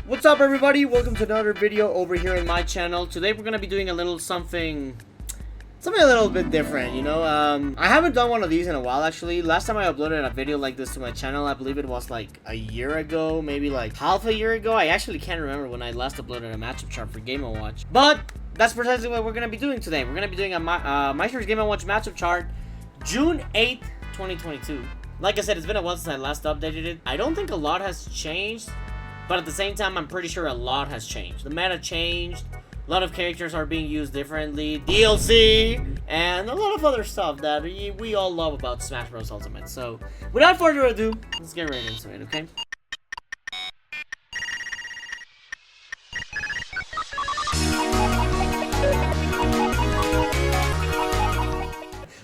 What's up, everybody? Welcome to another video over here in my channel. Today we're gonna be doing a little something a little bit different, you know. I haven't done one of these in a while, actually. Last time I uploaded a video like this to my channel, I believe it was like a year ago, maybe like half a year ago. I actually can't remember when I last uploaded a matchup chart for Game & Watch, but that's precisely what we're gonna be doing today. We're gonna be doing a Maister's Game & Watch matchup chart, June 8th, 2022. Like I said, it's been a while since I last updated it. I don't think a lot has changed, but at the same time, I'm pretty sure a lot has changed. The meta changed, a lot of characters are being used differently, DLC, and a lot of other stuff that we all love about Smash Bros. Ultimate. So, without further ado, let's get right into it, okay?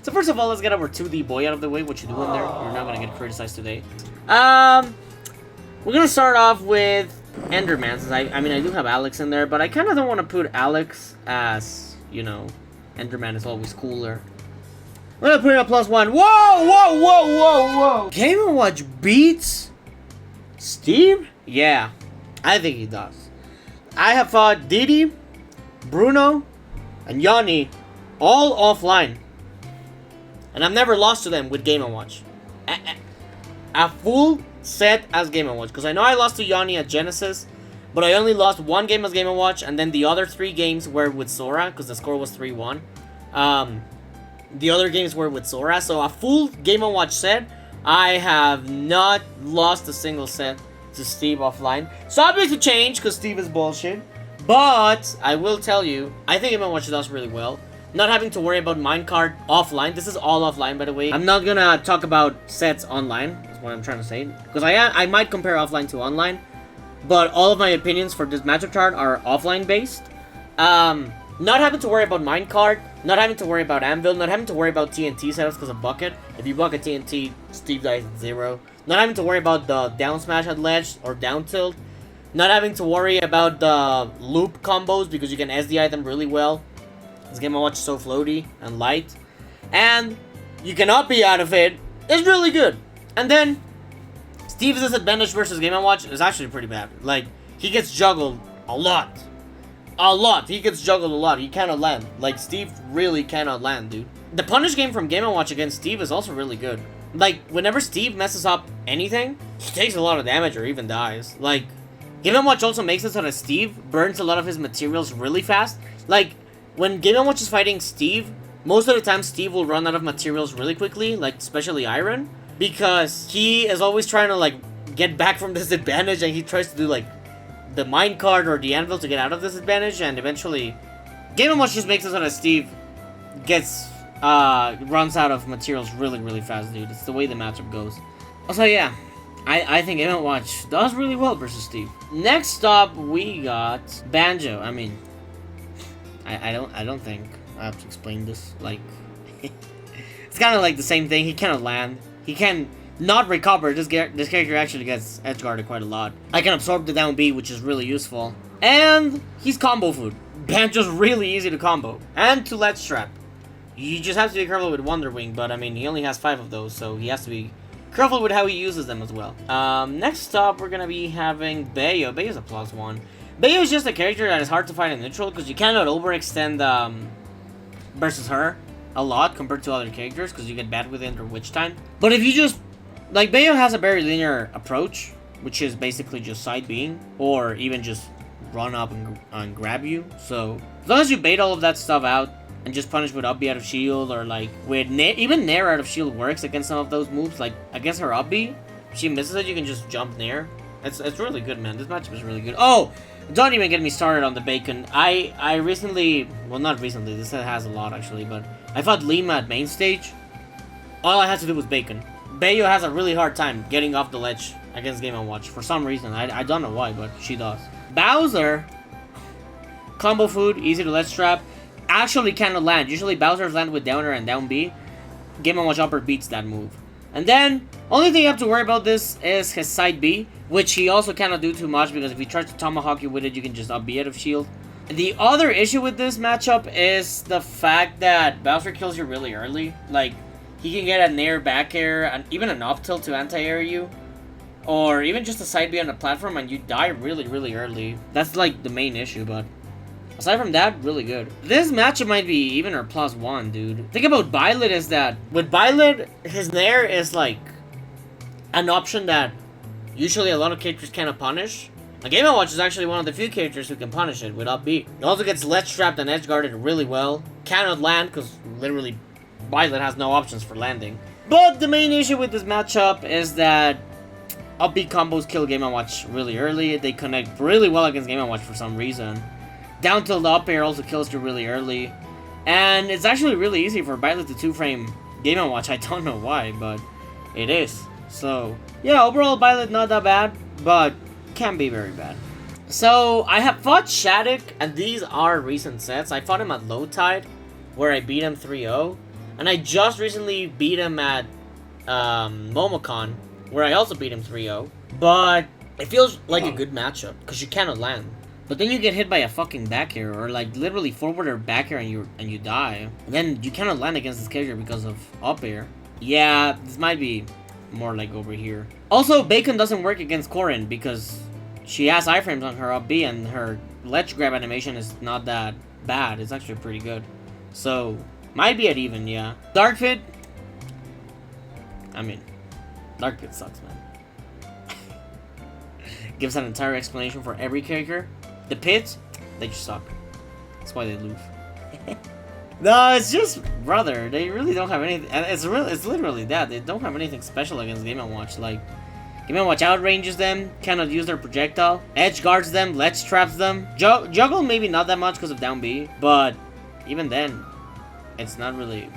So first of all, let's get our 2D boy out of the way. What you doing there? You're not gonna get criticized today. We're gonna start off with Enderman, since I mean I do have Alex in there, but I kind of don't want to put Alex as, you know, Enderman is always cooler. We're gonna put in a +1. Whoa! Game & Watch beats Steve? Yeah, I think he does. I have fought Didi, Bruno, and Yanni all offline, and I've never lost to them with Game & Watch. A full set as Game & Watch, because I know I lost to Yanni at Genesis, but I only lost one game as Game & Watch, and then the other 3 games were with Sora, because the score was 3-1. The other games were with Sora, so a full Game & Watch set, I have not lost a single set to Steve offline. Subject to change, because Steve is bullshit, but I will tell you, I think Game & Watch does really well. Not having to worry about minecart offline. This is all offline, by the way. I'm not gonna talk about sets online, that's what I'm trying to say, because I might compare offline to online, but all of my opinions for this matchup chart are offline based. Not having to worry about minecart, not having to worry about anvil, not having to worry about TNT setups because of bucket. If you bucket TNT, Steve dies at 0. Not having to worry about the down smash at ledge or down tilt. Not having to worry about the loop combos because you can SDI them really well. This Game & Watch is so floaty and light, and you cannot be out of it. It's really good. And then Steve's disadvantage versus Game & Watch is actually pretty bad. Like, he gets juggled a lot. He gets juggled a lot. He cannot land. Like, Steve really cannot land, dude. The punish game from Game & Watch against Steve is also really good. Like, whenever Steve messes up anything, he takes a lot of damage or even dies. Like, Game & Watch also makes it so that Steve burns a lot of his materials really fast. Like, when Game & Watch is fighting Steve, most of the time Steve will run out of materials really quickly, like especially iron, because he is always trying to like get back from this advantage, and he tries to do like the minecart or the anvil to get out of this advantage, and eventually Game & Watch just makes it so that Steve gets runs out of materials really fast, dude. It's the way the matchup goes. So yeah, I think Game & Watch does really well versus Steve. Next up, we got Banjo. I mean, I don't think I have to explain this. Like, it's kind of like the same thing. He cannot land. He can not recover. This character actually gets edge guarded quite a lot. I can absorb the down B, which is really useful. And he's combo food. Banjo's really easy to combo and to ledge trap. You just have to be careful with Wonder Wing, but I mean he only has 5 of those, so he has to be careful with how he uses them as well. Next up, we're gonna be having Bayo. Bayo's a +1. Bayo is just a character that is hard to fight in neutral because you cannot overextend versus her a lot compared to other characters because you get bad within or witch time. But if you just, like, Bayo has a very linear approach, which is basically just side being or even just run up and grab you. So as long as you bait all of that stuff out and just punish with up B out of shield, or like with even Nair out of shield works against some of those moves. Like against her up B, if she misses it, you can just jump Nair. It's really good, man. This matchup is really good. Oh, don't even get me started on the bacon. I recently, well, not recently, this has a lot actually, but I fought Lima at main stage. All I had to do was bacon. Bayo has a really hard time getting off the ledge against Game & Watch for some reason. I don't know why, but she does. Bowser, combo food, easy to ledge trap, actually cannot land. Usually Bowser's land with downer and down B. Game & Watch upper beats that move. And then, only thing you have to worry about this is his side B, which he also cannot do too much because if he tries to tomahawk you with it, you can just up B out of shield. The other issue with this matchup is the fact that Bowser kills you really early. Like, he can get a Nair back air and even an up tilt to anti-air you. or even just a side B on the platform and you die really, really early. That's like the main issue, but aside from that, really good. This matchup might be even or +1, dude. Think about Byleth is that, with Byleth, his Nair is like an option that usually a lot of characters cannot punish. A Game & Watch is actually one of the few characters who can punish it with up B. It also gets ledge trapped and edge guarded really well. Cannot land because literally Byleth has no options for landing. But the main issue with this matchup is that up B combos kill Game & Watch really early. They connect really well against Game & Watch for some reason. Down tilt up air also kills you really early. And it's actually really easy for Byleth to 2-frame Game & Watch. I don't know why, but it is. So, yeah, overall Byleth not that bad, but can be very bad. So, I have fought Shattuck, and these are recent sets. I fought him at Low Tide, where I beat him 3-0. And I just recently beat him at Momocon, where I also beat him 3-0. But it feels like a good matchup, because you cannot land. But then you get hit by a fucking back air, or like literally forward or back air, and you die. And then you cannot land against this character because of up air. Yeah, this might be more like over here. Also, Bacon doesn't work against Corrin because she has iframes on her up B, and her ledge grab animation is not that bad. It's actually pretty good. So, might be at even, yeah. Dark Pit. I mean, Dark Pit sucks, man. Gives an entire explanation for every character. The Pits, they just suck. That's why they lose. No, it's just, brother, they really don't have anything. And it's literally that. They don't have anything special against Game & Watch. Like, Game & Watch outranges them, cannot use their projectile, edge guards them, ledge traps them. Juggle maybe not that much because of down B, but even then, it's not really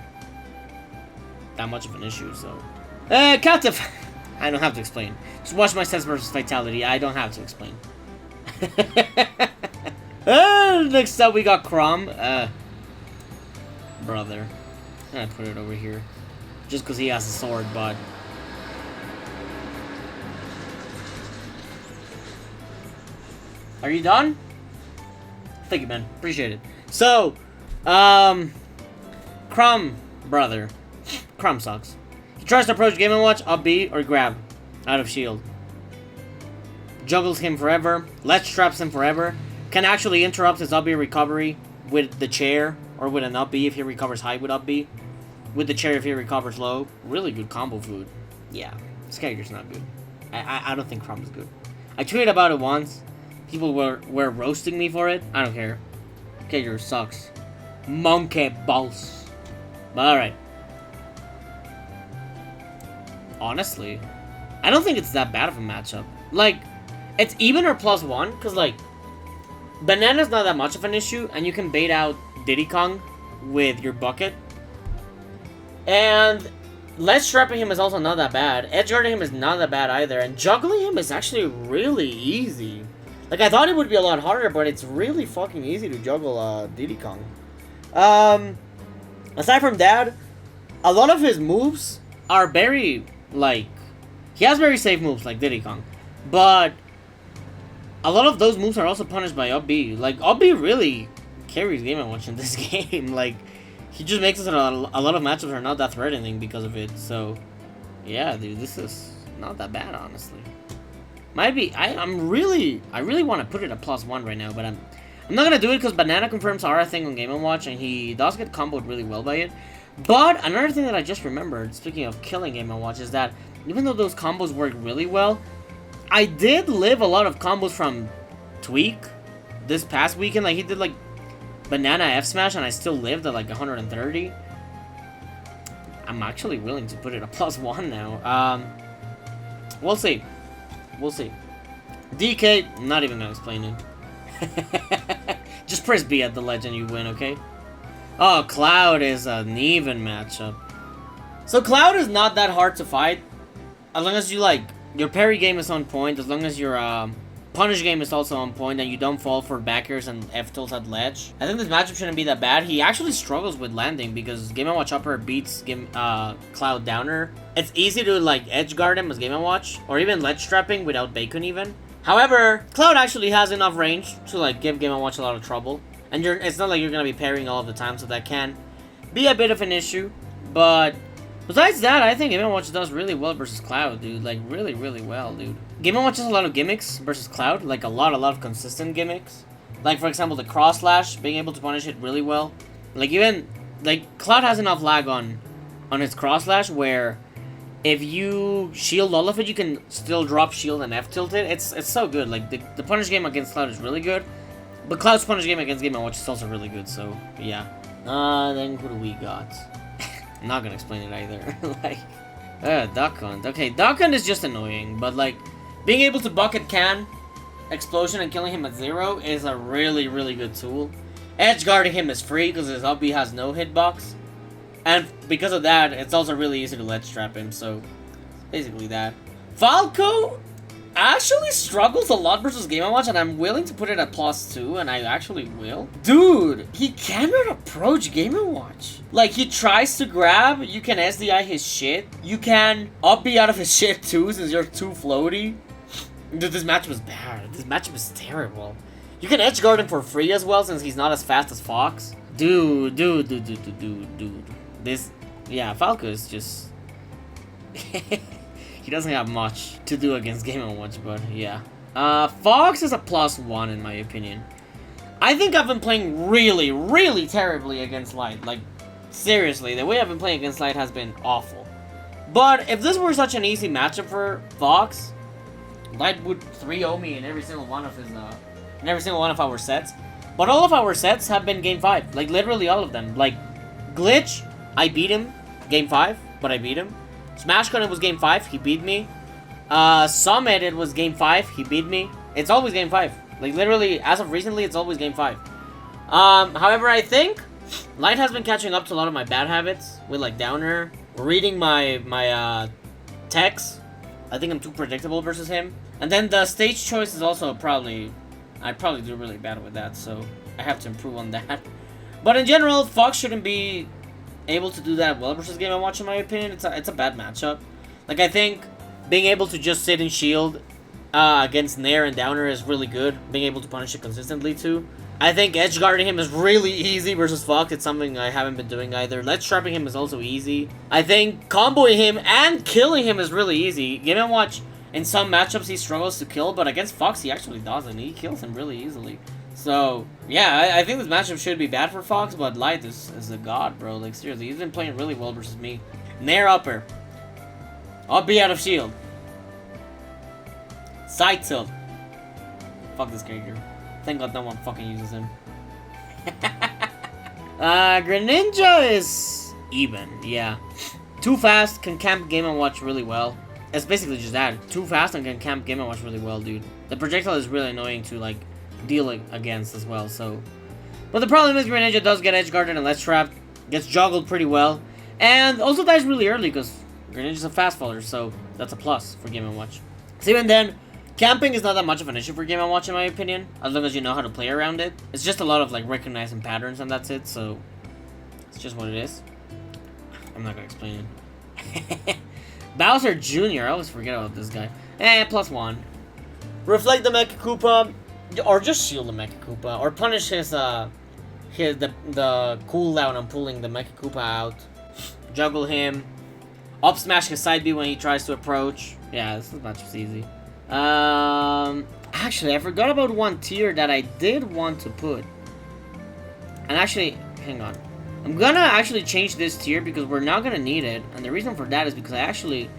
that much of an issue, so. Captive! I don't have to explain. Just watch my Sense versus Vitality. I don't have to explain. Next up, we got Crom. Brother. I'm gonna put it over here. Just because he has a sword, but. Are you done? Thank you, man. Appreciate it. So, Crom, brother. Crom sucks. He tries to approach Game & Watch, up B, or grab. Out of shield. Juggles him forever. Ledge traps him forever. Can actually interrupt his up B recovery with the chair, or with an up B if he recovers high with up B. With the chair if he recovers low. Really good combo food. Yeah, this character's not good. I don't think Crom is good. I tweeted about it once. People were roasting me for it. I don't care. Character sucks. Monkey balls. But alright. Honestly, I don't think it's that bad of a matchup. Like, it's even or +1, because, like, Banana's not that much of an issue, and you can bait out Diddy Kong with your bucket. And ledge trapping him is also not that bad. Edge guarding him is not that bad either, and juggling him is actually really easy. Like, I thought it would be a lot harder, but it's really fucking easy to juggle Diddy Kong. Aside from that, a lot of his moves are very, like, he has very safe moves, like Diddy Kong. But a lot of those moves are also punished by up B. Like, up B really carries Game & Watch in this game. Like, he just makes it so a lot of matchups are not that threatening because of it. So, yeah, dude, this is not that bad, honestly. Might be, I really want to put it at +1 right now, but I'm not gonna do it because banana confirms are a thing on Game & Watch, and he does get comboed really well by it. But another thing that I just remembered, speaking of killing Game & Watch, is that even though those combos work really well, I did live a lot of combos from Tweak this past weekend. Like, he did like banana F smash, and I still lived at like 130. I'm actually willing to put it at +1 now. We'll see. We'll see. DK, not even gonna explain it. Just press B at the ledge and you win, okay? Oh, Cloud is an even matchup. So Cloud is not that hard to fight. As long as you, like, your parry game is on point, as long as your punish game is also on point, and you don't fall for backers and F-tilts at ledge. I think this matchup shouldn't be that bad. He actually struggles with landing because Game & Watch upper beats Cloud downer. It's easy to, like, edge guard him as Game & Watch, or even ledge trapping without Bacon even. However, Cloud actually has enough range to, like, give Game & Watch a lot of trouble. And it's not like you're gonna be parrying all of the time, so that can be a bit of an issue. But besides that, I think Game & Watch does really well versus Cloud, dude. Like, really, really well, dude. Game & Watch has a lot of gimmicks versus Cloud, like a lot of consistent gimmicks. Like, for example, the cross slash, being able to punish it really well. Like, even, like, Cloud has enough lag on his cross slash where if you shield all of it, you can still drop shield and F-tilt it. It's so good. Like, the punish game against Cloud is really good. But Cloud's punish game against Game & Watch is also really good, so, yeah. Then who do we got? I'm not gonna explain it either. Like, Duck Hunt. Okay, Duck Hunt is just annoying, but, like, being able to bucket can explosion and killing him at 0 is a really, really good tool. Edge guarding him is free because his up B has no hitbox. And because of that, it's also really easy to ledge trap him, so basically that. Falco actually struggles a lot versus Game & Watch, and I'm willing to put it at +2, and I actually will. Dude, he cannot approach Game & Watch. Like, he tries to grab, you can SDI his shit. You can up B out of his shit too, since you're too floaty. Dude, this matchup is bad. This matchup is terrible. You can edge guard him for free as well, since he's not as fast as Fox. Dude. This, yeah, Falco is just... he doesn't have much to do against Game & Watch, but yeah. Fox is a +1 in my opinion. I think I've been playing really, really terribly against Light. Like, seriously, the way I've been playing against Light has been awful. But if this were such an easy matchup for Fox, Light would 3-0 me in every single one of his, in every single one of our sets. But all of our sets have been Game 5. Like, literally all of them. Like, Glitch, I beat him. Game 5, but I beat him. Smash Gun, it was Game 5. He beat me. Summit, it was Game 5. He beat me. It's always Game 5. Like, literally, as of recently, it's always Game 5. However, I think Light has been catching up to a lot of my bad habits with, like, Downer. Reading my techs. I think I'm too predictable versus him. And then the stage choice is also probably... I probably do really bad with that, so I have to improve on that. But in general, Fox shouldn't be able to do that well versus Game & Watch, in my opinion. It's a bad matchup. Like, I think being able to just sit and shield against Nair and Downer is really good. Being able to punish it consistently, too. I think edge guarding him is really easy versus Fox. It's something I haven't been doing either. Ledge trapping him is also easy. I think comboing him and killing him is really easy. Game & Watch, in some matchups, he struggles to kill, but against Fox, he actually doesn't. He kills him really easily. So, yeah, I think this matchup should be bad for Fox, but Light is a god, bro. Like, seriously, he's been playing really well versus me. Nair upper. Up B out of shield. Side tilt. Fuck this character. Thank God no one fucking uses him. Greninja is even, yeah. Too fast, can camp Game & Watch really well. It's basically just that. Too fast and can camp Game & Watch really well, dude. The projectile is really annoying to, like, deal against as well, so... But the problem is Greninja does get edge guarded and ledge trapped. Gets juggled pretty well. And also dies really early because Greninja's a fast faller, so that's a plus for Game & Watch. So even then, camping is not that much of an issue for Game & Watch in my opinion, as long as you know how to play around it. It's just a lot of, like, recognizing patterns and that's it, so... It's just what it is. I'm not gonna explain it. Bowser Jr., I always forget about this guy. +1. Reflect the Mecha Koopa, or just shield the Mecha Koopa, or punish his the cooldown on pulling the Mecha Koopa out. Juggle him. Up smash his side B when he tries to approach. Yeah, this matchup's easy. Actually, I forgot about one tier that I did want to put. And actually, hang on. I'm gonna actually change this tier because we're not gonna need it, and the reason for that is because I actually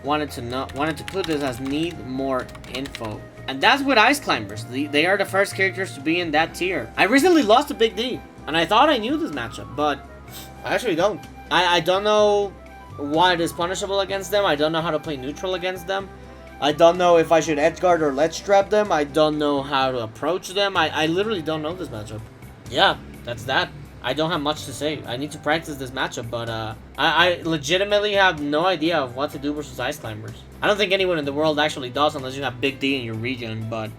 wanted to put this as need more info, and that's with Ice Climbers. They are the first characters to be in that tier. I recently lost to Big D, and I thought I knew this matchup, but I actually don't. I don't know why it is punishable against them. I don't know how to play neutral against them. I don't know if I should edgeguard or ledge trap them. I don't know how to approach them. I literally don't know this matchup. Yeah, that's that. I don't have much to say. I need to practice this matchup, but I legitimately have no idea of what to do versus Ice Climbers. I don't think anyone in the world actually does unless you have Big D in your region, but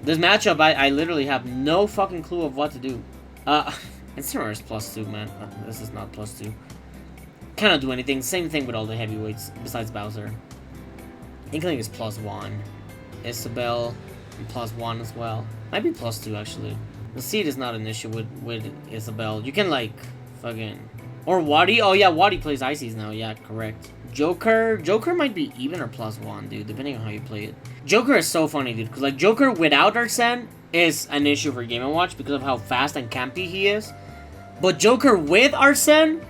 this matchup, I literally have no fucking clue of what to do. Incineroar is +2, man. This is not +2. Cannot do anything. Same thing with all the heavyweights besides Bowser. Inkling is +1. Isabelle, +1 as well. Might be +2, actually. The seed is not an issue with Isabelle. You can, like, fucking... Or Wadi. Oh, yeah, Wadi plays Ices now. Yeah, correct. Joker might be even or +1, dude, depending on how you play it. Joker is so funny, dude, because, like, Joker without Arsene is an issue for Game & Watch because of how fast and campy he is. But Joker with Arsene,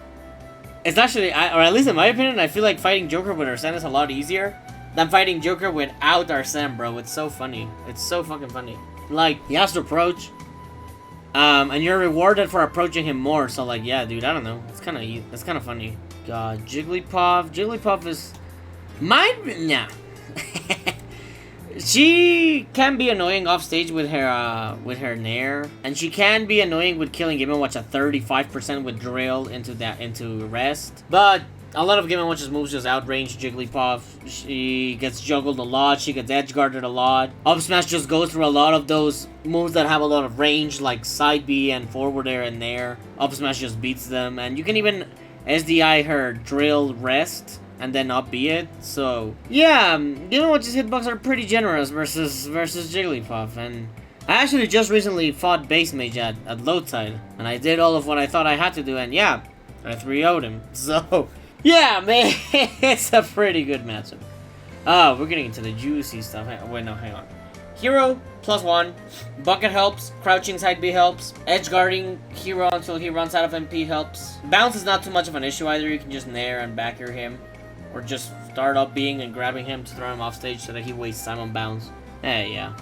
it's actually, or at least in my opinion, I feel like fighting Joker with Arsene is a lot easier than fighting Joker without Arsene, bro. It's so funny. It's so fucking funny. Like, he has to approach, and you're rewarded for approaching him more. So, like, yeah, dude, I don't know. It's kind of funny. God, Jigglypuff. Jigglypuff is nah. She can be annoying off stage with her Nair, and she can be annoying with killing Game & Watch at 35% with Drill into rest. But a lot of Game & Watch's moves just outrange Jigglypuff. She gets juggled a lot, she gets edge guarded a lot. Up smash just goes through a lot of those moves that have a lot of range, like side B and forward air and Nair. Up smash just beats them, and you can even SDI her Drill rest and then up B it. So yeah, Game & Watch's hitbox are pretty generous versus Jigglypuff. And I actually just recently fought Base Mage at low tide, and I did all of what I thought I had to do, and yeah, I 3-0'd him. So yeah, man, it's a pretty good matchup. Oh, we're getting into the juicy stuff. Wait, no, hang on. Hero +1, bucket helps, crouching side B helps, edge guarding Hero until he runs out of MP helps. Bounce is not too much of an issue either. You can just Nair and back air him, or just start up being and grabbing him to throw him off stage so that he wastes time on bounce. Hey, yeah.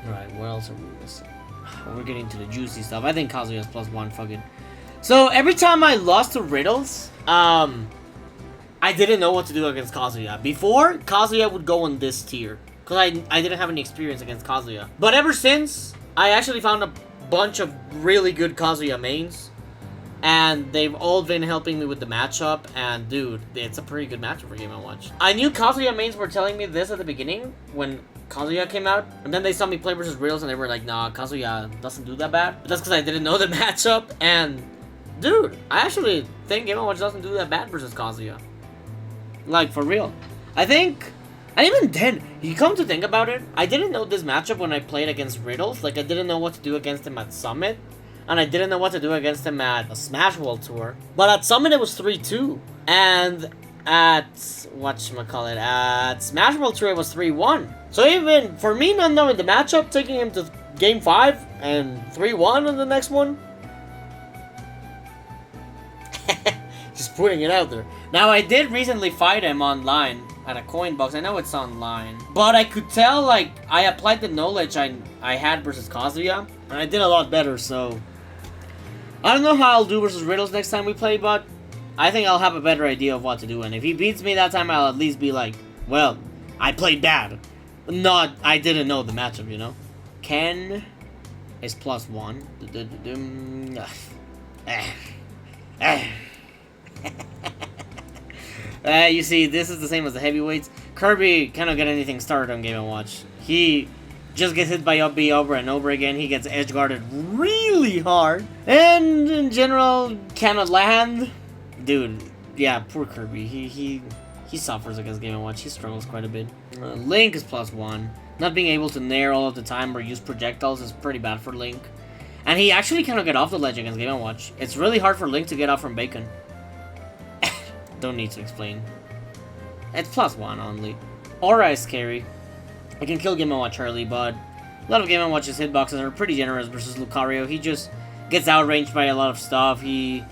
Alright, what else are we missing? We're getting to the juicy stuff. I think Kazuya's +1, fucking. So every time I lost to Riddles, I didn't know what to do against Kazuya. Before, Kazuya would go on this tier, because I didn't have any experience against Kazuya. But ever since, I actually found a bunch of really good Kazuya mains, and they've all been helping me with the matchup, and dude, it's a pretty good matchup for Game & Watch. I knew Kazuya mains were telling me this at the beginning, when Kazuya came out, and then they saw me play versus Riddles, and they were like, nah, Kazuya doesn't do that bad. But that's because I didn't know the matchup, and dude, I actually think Game & Watch doesn't do that bad versus Kazuya. Like, for real. I think, and even then, you come to think about it, I didn't know this matchup when I played against Riddles. Like, I didn't know what to do against him at Summit, and I didn't know what to do against him at a Smash World Tour. But at Summit, it was 3-2, and at, whatchamacallit, at Smash World Tour, it was 3-1. So even, for me not knowing the matchup, taking him to Game 5, and 3-1 on the next one, just putting it out there. Now, I did recently fight him online at a coin box. I know it's online, but I could tell, like, I applied the knowledge I had versus Kazuya, and I did a lot better. So I don't know how I'll do versus Riddles next time we play, but I think I'll have a better idea of what to do. And if he beats me that time, I'll at least be like, well, I played bad, not I didn't know the matchup, you know. Ken is +1. You see, this is the same as the heavyweights. Kirby cannot get anything started on Game & Watch. He just gets hit by up B over and over again. He gets edge guarded really hard, and in general cannot land. Dude, yeah, poor Kirby. He suffers against Game & Watch. He struggles quite a bit. Link is +1. Not being able to nair all of the time or use projectiles is pretty bad for Link. And he actually cannot get off the ledge against Game & Watch. It's really hard for Link to get off from Bacon. Don't need to explain. It's +1 only. Aura is scary. I can kill Game & Watch early, but a lot of Game & Watch's hitboxes are pretty generous versus Lucario. He just gets outranged by a lot of stuff. He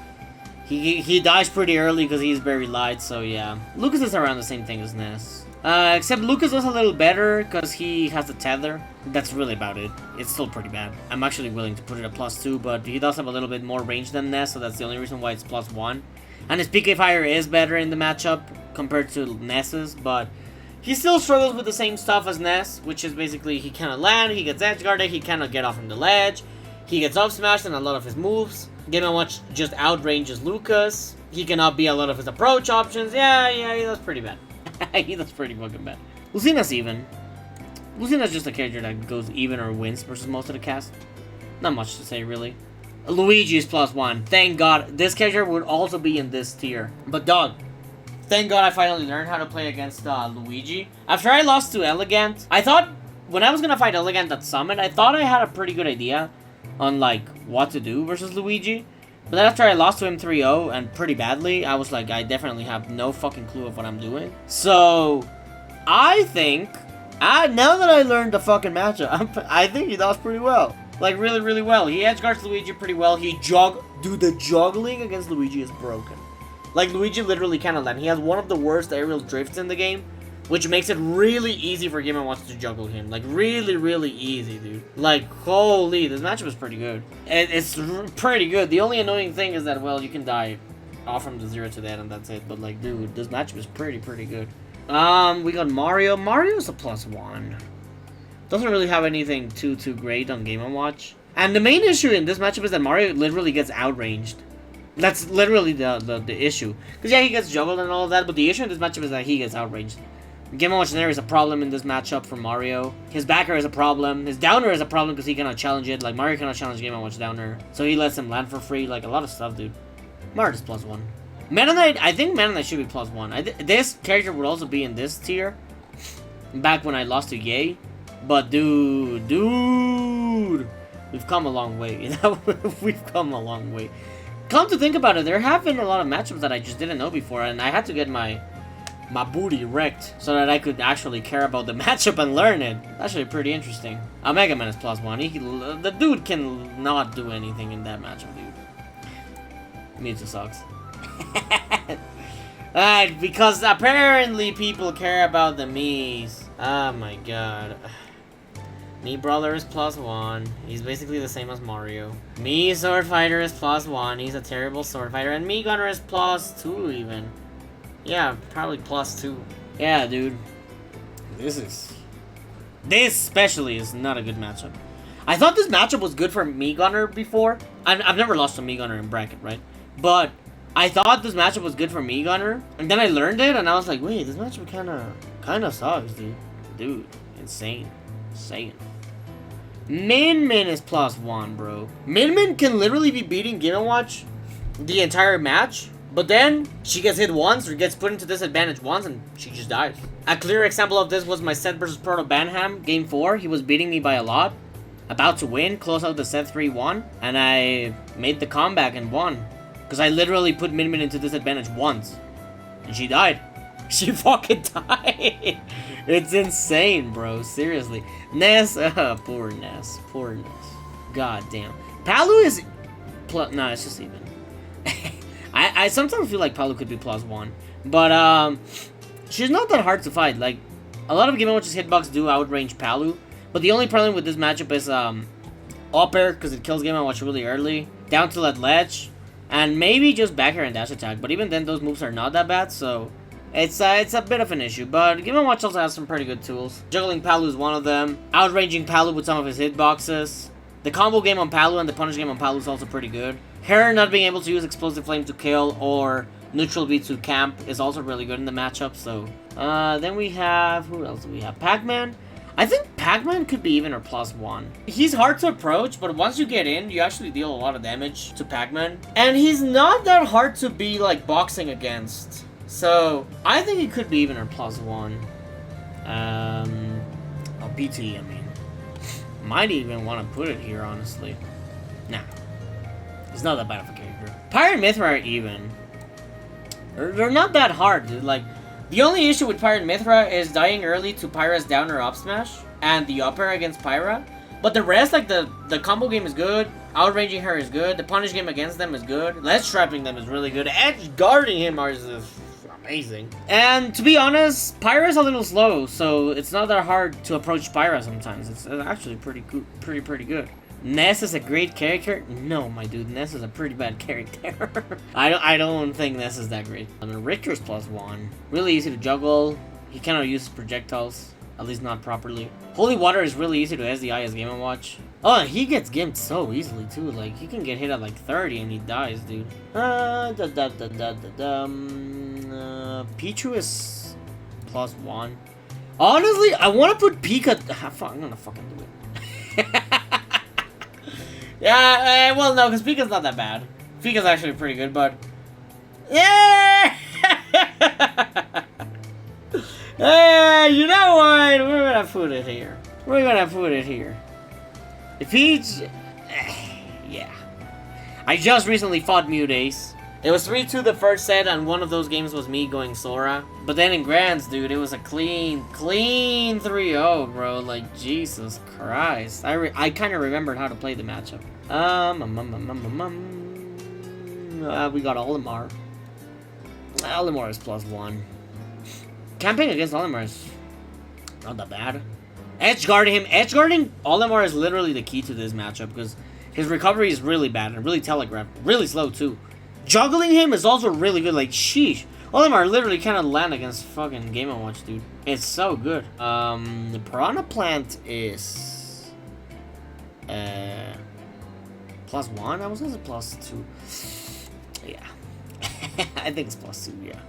dies pretty early because he's very light, so yeah. Lucas is around the same thing as Ness. Except Lucas does a little better because he has the tether. That's really about it. It's still pretty bad. I'm actually willing to put it at +2, but he does have a little bit more range than Ness, so that's the only reason why it's +1. And his PK Fire is better in the matchup compared to Ness's, but he still struggles with the same stuff as Ness, which is basically he cannot land, he gets edge guarded, he cannot get off from the ledge, he gets up smashed in a lot of his moves. Game & Watch just outranges Lucas. He cannot be a lot of his approach options. Yeah, he does pretty bad. He does pretty fucking bad. Lucina's even. Lucina's just a character that goes even or wins versus most of the cast. Not much to say, really. Luigi is +1. Thank God. This character would also be in this tier. But dog, thank God I finally learned how to play against Luigi. After I lost to Elegant, I thought, when I was gonna fight Elegant at Summit, I thought I had a pretty good idea on, like, what to do versus Luigi. But then after I lost to him 3-0 and pretty badly, I was like, I definitely have no fucking clue of what I'm doing. So, I think, now that I learned the fucking matchup, I think he does pretty well. Like, really, really well. He edge guards Luigi pretty well. Dude, the juggling against Luigi is broken. Like, Luigi literally cannot land. He has one of the worst aerial drifts in the game, which makes it really easy for Game & Watch to juggle him. Like, really, really easy, dude. Like, holy, this matchup is pretty good. It's pretty good. The only annoying thing is that, well, you can die off from the 0 to that, and that's it. But, like, dude, this matchup is pretty good. We got Mario. Mario's a +1. Doesn't really have anything too great on Game & Watch. And the main issue in this matchup is that Mario literally gets outranged. That's literally the issue. Because, yeah, he gets juggled and all of that, but the issue in this matchup is that he gets outranged. Game & Watch Scenario is a problem in this matchup for Mario. His backer is a problem. His downer is a problem because he cannot challenge it. Like, Mario cannot challenge Game & Watch downer. So he lets him land for free. Like, a lot of stuff, dude. Mario's +1. Meta Knight, I think Meta Knight should be +1. This character would also be in this tier. Back when I lost to Ye. But, dude. We've come a long way. We've come a long way. Come to think about it, there have been a lot of matchups that I just didn't know before, and I had to get my booty wrecked so that I could actually care about the matchup and learn it. Actually pretty interesting. Mega Man is +1. The dude can not do anything in that matchup, dude. Mewtwo sucks. Because apparently people care about the Miis. Oh my god. Mii Brawler is +1. He's basically the same as Mario. Mii Sword Fighter is +1. He's a terrible sword fighter. And Mii Gunner is +2 even. Yeah, probably +2. Yeah, dude. This especially is not a good matchup. I thought this matchup was good for Mii Gunner before. I've never lost to Mii Gunner in bracket, right? But I thought this matchup was good for Mii Gunner. And then I learned it and I was like, wait, this matchup kinda sucks, dude. Dude, insane. Min is +1, bro. Min can literally be beating Game & Watch the entire match, but then she gets hit once or gets put into disadvantage once and she just dies. A clear example of this was my set versus Proto Banham, Game 4. He was beating me by a lot. About to win, close out the set 3-1, and I made the comeback and won. Because I literally put Min into disadvantage once. And she died. She fucking died. It's insane, bro. Seriously. Ness, poor Ness. God damn. Palu is no, it's just even. I sometimes feel like Palu could be +1. But, she's not that hard to fight. Like, a lot of Game & Watch's hitbox do outrange Palu. But the only problem with this matchup is, up air, because it kills Game & Watch really early. Down to that ledge. And maybe just back air and dash attack. But even then, those moves are not that bad, so it's a bit of an issue. But Game & Watch also has some pretty good tools. Juggling Palu is one of them. Outranging Palu with some of his hitboxes. The combo game on Palu and the punish game on Palu is also pretty good. Her not being able to use Explosive Flame to kill or Neutral Beat to camp is also really good in the matchup. So, then we have, who else do we have? Pac-Man. I think Pac-Man could be even or +1. He's hard to approach, but once you get in, you actually deal a lot of damage to Pac-Man. And he's not that hard to be, like, boxing against. So, I think he could be even or +1. BT, I mean. Might even want to put it here, honestly. Nah. He's not that bad of a character. Pyra and Mithra are even. They're not that hard, dude. Like, the only issue with Pyra and Mithra is dying early to Pyra's down or up smash, and the up air against Pyra. But the rest, like, the combo game is good, outranging her is good, the punish game against them is good, ledge trapping them is really good, edge guarding him is amazing. And, to be honest, Pyra's a little slow, so it's not that hard to approach Pyra sometimes. It's actually pretty good. Ness is a great character? No, my dude, Ness is a pretty bad character. I don't think Ness is that great. I mean, Richter's +1. Really easy to juggle. He cannot use projectiles, at least not properly. Holy Water is really easy to SDI as Game & Watch. Oh, and he gets gimped so easily, too. Like, he can get hit at, like, 30 and he dies, dude. Pichu is +1. Honestly, I want to put Pika... I'm gonna fucking do it. Yeah, well, no, because Pika's not that bad. Pika's actually pretty good, but... Yeah! Hey, you know what? We're gonna put it here. The Peach... Yeah. I just recently fought Mutace. It was 3-2 the first set, and one of those games was me going Sora. But then in Grands, dude, it was a clean 3-0, bro. Like, Jesus Christ. I kind of remembered how to play the matchup. We got Olimar. Olimar is +1. Camping against Olimar is not that bad. Edgeguarding him. Edgeguarding Olimar is literally the key to this matchup because his recovery is really bad and really telegraphed. Really slow, too. Juggling him is also really good. Like, sheesh. Olimar literally cannot land against fucking Game & Watch, dude. It's so good. The Piranha Plant is... +1? I was going to say +2. Yeah. I think it's +2, yeah.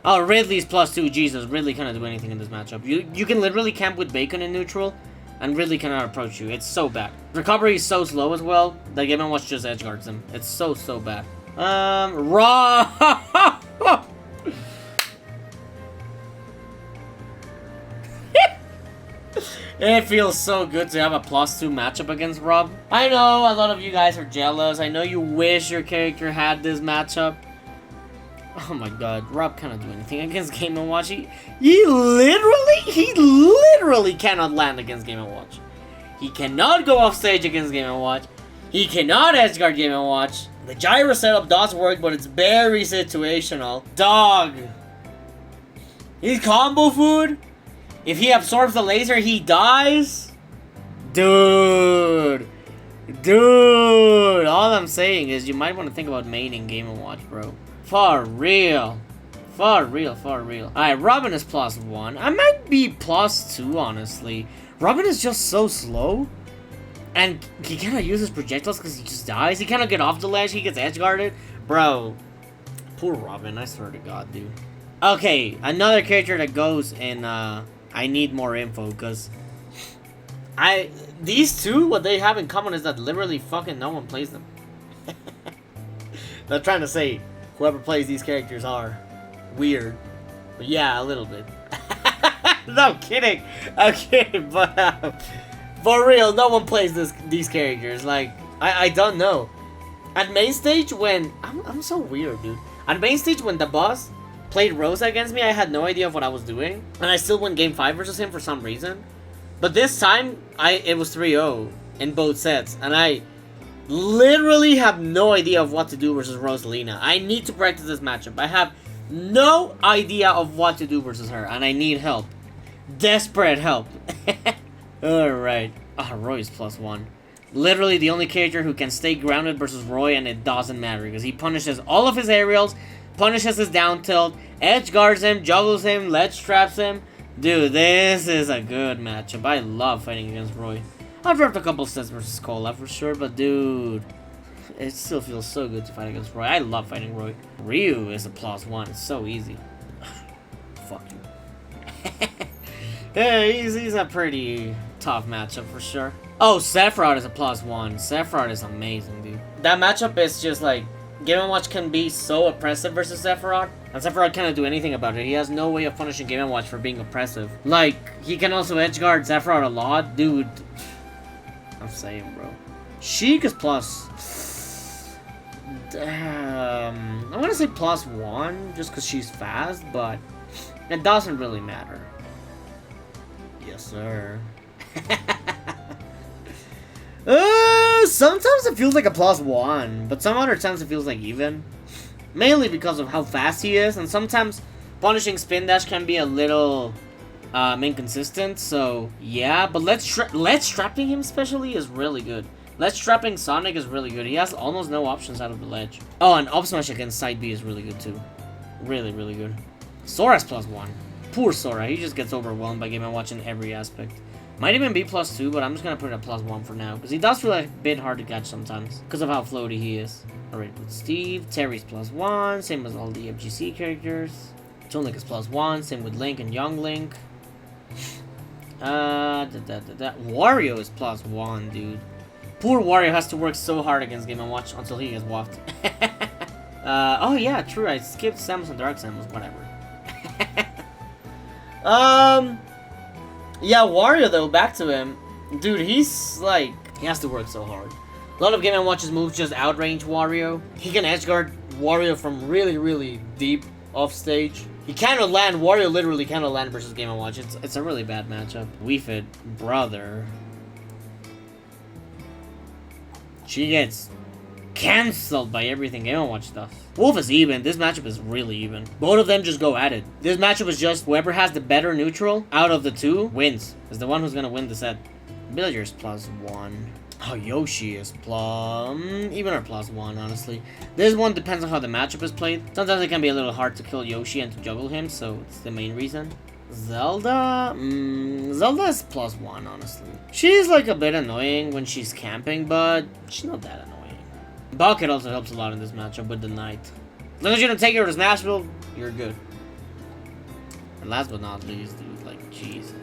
Oh, Ridley's +2. Jesus, Ridley cannot do anything in this matchup. You can literally camp with Bacon in neutral, and Ridley cannot approach you. It's so bad. Recovery is so slow as well that Game & Watch just edgeguards him. It's so bad. Raw. It feels so good to have a +2 matchup against Rob. I know a lot of you guys are jealous. I know you wish your character had this matchup. Oh my god, Rob cannot do anything against Game & Watch. He literally cannot land against Game & Watch. He cannot go off stage against Game & Watch. He cannot edgeguard Game & Watch. The gyro setup does work, but it's very situational. Dog. He's combo food. If he absorbs the laser, he dies. Dude. All I'm saying is you might want to think about maining Game & Watch, bro. For real. Alright, Robin is +1. I might be +2, honestly. Robin is just so slow. And he cannot use his projectiles because he just dies. He cannot get off the ledge. He gets edge-guarded. Bro. Poor Robin. I swear to God, dude. Okay, another character that goes in, I need more info, because... These two, what they have in common is that literally fucking no one plays them. I'm trying to say, whoever plays these characters are weird. But yeah, a little bit. No, I'm kidding. I'm kidding, but... for real, no one plays these characters. Like, I don't know. At main stage, when... I'm so weird, dude. At main stage, when the boss played Rosa against me, I had no idea of what I was doing. And I still won game 5 versus him for some reason. But this time, it was 3-0 in both sets. And I literally have no idea of what to do versus Rosalina. I need to practice this matchup. I have no idea of what to do versus her. And I need help. Desperate help. Alright. Roy is +1. Literally the only character who can stay grounded versus Roy, and it doesn't matter because he punishes all of his aerials, punishes his down tilt, edge guards him, juggles him, ledge traps him. Dude, this is a good matchup. I love fighting against Roy. I've dropped a couple sets versus Cola for sure, but dude, it still feels so good to fight against Roy. I love fighting Roy. Ryu is a +1. It's so easy. Fuck you. Yeah, he's a pretty tough matchup for sure. Oh, Sephiroth is a +1. Sephiroth is amazing, dude. That matchup is just like, Game & Watch can be so oppressive versus Sephiroth, and Sephiroth cannot do anything about it. He has no way of punishing Game & Watch for being oppressive. Like, he can also edgeguard Sephiroth a lot. Dude, I'm saying, bro. Sheik is I'm gonna say +1, just because she's fast, but it doesn't really matter. Yes, sir. Sometimes it feels like a +1, but some other times it feels like even. Mainly because of how fast he is, and sometimes punishing spin dash can be a little inconsistent, so yeah. But ledge trapping him especially is really good. Ledge trapping Sonic is really good. He has almost no options out of the ledge. Oh, and up smash against side B is really good too. Really, really good. Sora's +1. Poor Sora, he just gets overwhelmed by Game & Watch in every aspect. Might even be +2, but I'm just gonna put it at +1 for now, because he does feel like a bit hard to catch sometimes, because of how floaty he is. Alright, with Steve, Terry's +1, same as all the FGC characters. Toon Link is +1, same with Link and Young Link. Wario is +1, dude. Poor Wario has to work so hard against Game & Watch until he gets waffed. Oh yeah, true, I skipped Samus and Dark Samus, whatever. Yeah, Wario though, back to him. Dude, he's like, he has to work so hard. A lot of Game & Watch's moves just outrange Wario. He can edge guard Wario from really, really deep off stage. He cannot land. Wario literally cannot land versus Game & Watch. It's a really bad matchup. Wii Fit, brother. She gets cancelled by everything Game & Watch does. Wolf is even. This matchup is really even. Both of them just go at it. This matchup is just whoever has the better neutral out of the two wins. Is the one who's gonna win the set. Villager's +1. Oh, Yoshi is even or +1, honestly. This one depends on how the matchup is played. Sometimes it can be a little hard to kill Yoshi and to juggle him, so it's the main reason. Zelda? Zelda is +1, honestly. She's like a bit annoying when she's camping, but she's not that annoying. Bucket also helps a lot in this matchup with the Knight. As long as you don't take her to Nashville, you're good. And last but not least, dude, like, Jesus.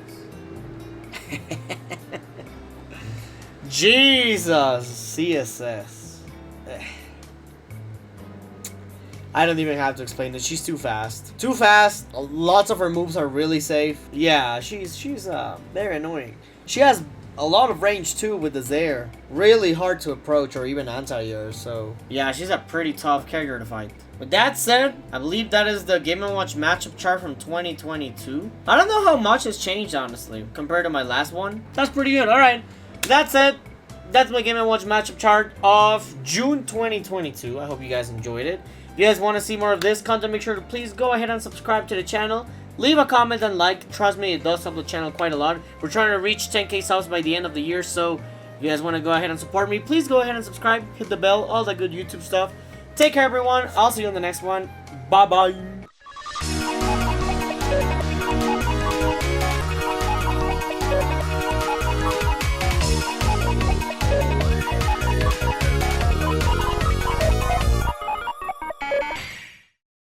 Jesus, CSS. I don't even have to explain this. She's too fast. Too fast. Lots of her moves are really safe. Yeah, she's very annoying. She has a lot of range too with the Zaire. Really hard to approach or even anti-air, so yeah, she's a pretty tough character to fight. With that said, I believe that is the Game & Watch matchup chart from 2022. I don't know how much has changed, honestly, compared to my last one. That's pretty good. Alright. That's it. That's my Game & Watch matchup chart of June 2022. I hope you guys enjoyed it. If you guys want to see more of this content, make sure to please go ahead and subscribe to the channel. Leave a comment and like. Trust me, it does help the channel quite a lot. We're trying to reach 10k subs by the end of the year, so if you guys want to go ahead and support me, please go ahead and subscribe, hit the bell, all that good YouTube stuff. Take care, everyone. I'll see you on the next one. Bye-bye.